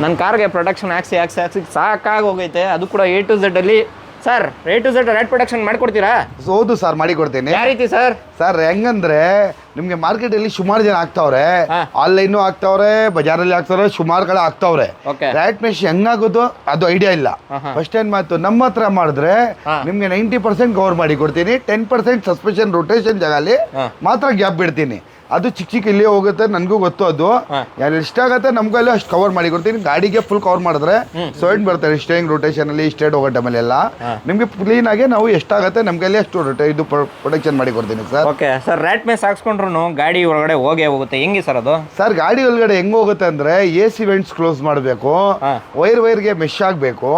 ನನ್ನ ಕಾರ್ಗೆ ಪ್ರೊಡಕ್ಷನ್ ಹಾಕ್ಸಿ ಸಾಕಾಗಿ ಹೋಗೈತೆ. ಅದು ಕೂಡ A to Z ಅಲ್ಲಿ. Sir A to Z rate production ಮಾಡ್ಕೊಡ್ತೀರಾ? ಹೌದು ಸರ್, ಮಾಡಿ ಕೊಡ್ತೀನಿ. ಯಾವ ರೀತಿ ಸರ್? ಸರ್ ಹೆಂಗಂದ್ರೆ ನಿಮ್ಗೆ ಮಾರ್ಕೆಟಲ್ಲಿ ಸುಮಾರು ಜನ ಆಗ್ತಾವ್ರೆ, ಆನ್ಲೈನ್ ಆಗ್ತಾವ್ರೆ, ಬಜಾರಲ್ಲಿ ಆಗ್ತಾವ್ರೆ, ಸುಮಾರು ಕಡೆ ಆಗ್ತಾವ್ರೆ. ರ್ಯಾಟ್ ಮೆಶ್ ಹೆಂಗಾಗೋದು ಅದು ಐಡಿಯಾ ಇಲ್ಲ. ಫಸ್ಟ್ ಏನ್ ಮಾತು, ನಮ್ಮ ಹತ್ರ ಮಾಡಿದ್ರೆ ನಿಮ್ಗೆ 90% ಕವರ್ ಮಾಡಿ ಕೊಡ್ತೀನಿ. 10% ಸಸ್ಪೆನ್ಷನ್ ರೊಟೇಷನ್ ಜಾಗಲ್ಲಿ ಮಾತ್ರ ಗ್ಯಾಪ್ ಬಿಡ್ತೀನಿ. ಅದು ಚಿಕ್ಕ ಇಲ್ಲಿ ಹೋಗುತ್ತೆ, ನನಗೂ ಗೊತ್ತು. ಅದು ಯಾರು ಎಷ್ಟಾಗತ್ತೆ ನಮ್ಗಲ್ಲಿ ಅಷ್ಟು ಕವರ್ ಮಾಡಿ ಕೊಡ್ತೀನಿ. ಗಾಡಿಗೆ ಫುಲ್ ಕವರ್ ಮಾಡಿದ್ರೆ ಸೈಡ್ ಬರ್ತಾರೆ ಸ್ಟೇಯಿಂಗ್ ರೊಟೇಷನ್ ಅಲ್ಲಿ, ಸ್ಟೇಟ್ ಹೋಗೋ ಟೈಮಲ್ಲಿ ಎಲ್ಲ ನಿಮ್ಗೆ ಕ್ಲೀನ್ ಆಗಿ ನಾವು ಎಷ್ಟಾಗತ್ತೆ ನಮ್ಗಲ್ಲಿ ಅಷ್ಟು ಇದು ಪ್ರೊಟೆಕ್ಷನ್ ಮಾಡಿ ಕೊಡ್ತೀನಿ ಸರ್. ಓಕೆ ಸರ್, ರ್ಯಾಟ್ ಮೆಶ್ ಹಾಕ್ಸ್ಕೊಂಡ್ರು ಗಾಡಿ ಒಳಗಡೆ ಹೋಗುತ್ತೆ, ಹೆಂಗೆ ಸರ್ ಅದು? ಸರ್ ಗಾಡಿ ಒಳಗಡೆ ಹೆಂಗ್ ಹೋಗುತ್ತೆ ಅಂದ್ರೆ AC ವೆಂಟ್ಸ್ ಕ್ಲೋಸ್ ಮಾಡಬೇಕು, ವೈರ್ಗೆ ಮೆಶ್ ಆಗಬೇಕು.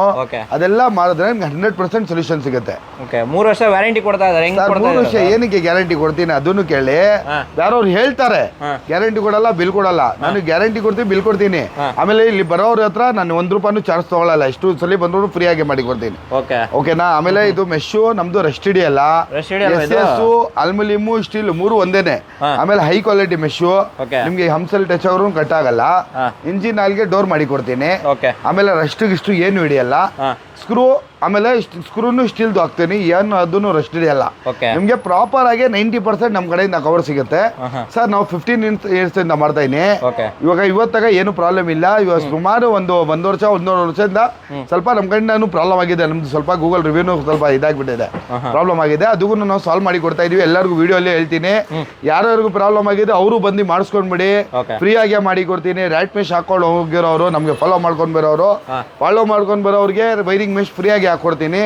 ಅದೆಲ್ಲ ಮಾಡಿದ್ರೆ 100% ಸೊಲ್ಯೂಷನ್ ಸಿಗುತ್ತೆ. 3 ವರ್ಷ ವ್ಯಾರಂಟಿ ಕೊಡ್ತಾ ಇದ್ದಾರೆ. 3 ವರ್ಷ ಏನಕ್ಕೆ ಗ್ಯಾರಂಟಿ ಕೊಡ್ತೀನಿ ಅದನ್ನು ಕೇಳಿ. ಯಾರವ್ರು ಹೇಳ್ತಾರೆ ಗ್ಯಾರಂಟಿ ಕೊಡಲ್ಲ, ಬಿಲ್ ಕೊಡಲ್ಲ. ನಾನು ಗ್ಯಾರಂಟಿ ಕೊಡ್ತೀನಿ, ಬಿಲ್ ಕೊಡ್ತೀನಿ. ಆಮೇಲೆ ಇಲ್ಲಿ ಬರೋರ ಹತ್ರ ನಾನು 1 ರೂಪಾಯಿನೂ ಚಾರ್ಜ್ ತಗೊಳ್ಳಲ್ಲ. ಎಷ್ಟು ಸಲ ಬಂದ್ರು ಫ್ರೀ ಆಗಿ ಮಾಡಿ ಕೊಡ್ತೀನಿ. ಓಕೆನಾ? ಆಮೇಲೆ ಇದು ಮೆಶ್ ನಮ್ದು ರಸ್ಟಿಡಿ ಅಲ್ಲ, ಅಲ್ಯೂಮಿನಿಯಂ, ಸ್ಟೀಲ್ 3 ಒಂದೇನೆ. ಆಮೇಲೆ ಹೈ ಕ್ವಾಲಿಟಿ ಮೆಶ್, ನಿಮ್ಗೆ ಹಂಸಲ್ ಟಚ್ ಅವರು ಕಟ್ ಆಗಲ್ಲ. ಇಂಜಿನ್ ಆಲ್ಗೆ ಡೋರ್ ಮಾಡಿ ಕೊಡ್ತೀನಿ. ಆಮೇಲೆ ರಸ್ಟ್ ಗಿಷ್ಟು ಏನು ಹಿಡಿಯಲ್ಲ. ಸ್ಕ್ರೂ, ಆಮೇಲೆ ಸ್ಕ್ರೂನು ಸ್ಟೀಲ್ದು ಹಾಕ್ತೀನಿ, ಏನು ಅದನ್ನು ರಸ್ಟ್ ಹಿಡಿಯಲ್ಲ. ನಿಮ್ಗೆ ಪ್ರಾಪರ್ ಆಗಿ 90% ನಮ್ಮ ಕಡೆಯಿಂದ ಕವರ್ ಸಿಗುತ್ತೆ ಸರ್. ನಾವು 15 ಇಯರ್ಸ್ ಇಂದ ಮಾಡ್ತಾ ಇದೀನಿ. ಇವತ್ತಾಗ ಏನು ಪ್ರಾಬ್ಲಮ್ ಇಲ್ಲ. ಇವಾಗ ಸುಮಾರು 1 ವರ್ಷ 1.5 ವರ್ಷದಿಂದ ಸ್ವಲ್ಪ ನಮ್ಮ ಕಡೆಯಿಂದ ಪ್ರಾಬ್ಲಮ್ ಆಗಿದೆ. ನಮ್ದು ಸ್ವಲ್ಪ ಗೂಗಲ್ ರಿವ್ಯೂನು ಸ್ವಲ್ಪ ಇದಾಗ್ಬಿಟ್ಟಿದೆ, ಪ್ರಾಬ್ಲಮ್ ಆಗಿದೆ. ಅದಕ್ಕೂ ನಾವು ಸಾಲ್ವ್ ಮಾಡಿ ಕೊಡ್ತಾ ಇದೀವಿ. ಎಲ್ಲರಿಗೂ ವಿಡಿಯೋ ಅಲ್ಲಿ ಹೇಳ್ತೀನಿ, ಯಾರ್ಯಾರಿಗೂ ಪ್ರಾಬ್ಲಮ್ ಆಗಿದೆ ಅವರು ಬಂದು ಮಾಡಿಸ್ಕೊಂಡ್ಬಿಡಿ, ಫ್ರೀ ಆಗಿ ಮಾಡಿ ಕೊಡ್ತೀನಿ. ರ್ಯಾಟ್ ಮೆಶ್ ಹಾಕೊಂಡು ಹೋಗಿರೋರು, ನಮ್ಗೆ ಫಾಲೋ ಮಾಡ್ಕೊಂಡ್ ಬರೋರಿಗೆ ವೈರಿಂಗ್ ಮೆಶ್ ಫ್ರೀ ಆಗಿ ಹಾಕೊಡ್ತೀನಿ.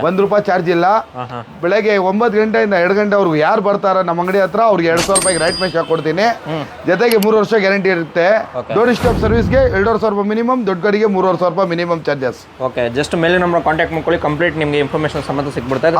1 ರೂಪಾಯಿ ಚಾರ್ಜ್ ಇಲ್ಲ. ಬೆಳಗ್ಗೆ 9 ಗಂಟೆಯಿಂದ 2 ಗಂಟೆವರೆಗೂ ಯಾರು ಬರ್ತಾರ ನಮ್ಮ ಅಂಗಡಿ ಹತ್ರ ಅವ್ರಿಗೆ 2,000 ರೂಪಾಯಿಗೆ ರ್ಯಾಟ್ ಮೆಶ್ ಹಾಕೊಡ್ತೀನಿ. ಜೊತೆಗೆ 3 ವರ್ಷ ಗ್ಯಾರಂಟಿ ಇರುತ್ತೆ. ಡೋರ್ ಸ್ಟಾಪ್ ಸರ್ವಿಸ್ಗೆ 2,500 ರೂಪಾಯಿ ಮಿನಿಮಮ್, ದೊಡ್ಡ ಗಾಡಿಗೆ 3,500 ರೂಪಾಯಿ ಮಿನಿಮಮ್ ಚಾರ್ಜಸ್. ಜಸ್ಟ್ ಮೇಲೆ ನಮ್ಮ ಕಾಂಟ್ಯಾಕ್ಟ್ ಮಾಡ್ಕೊಳ್ಳಿ, ಕಂಪ್ಲೀಟ್ ನಿಮಗೆ ಇನ್ಫಾರ್ಮೇಶನ್ ಸಂಬಂಧ ಸಿಕ್ಬಿಡ್ತಾರೆ.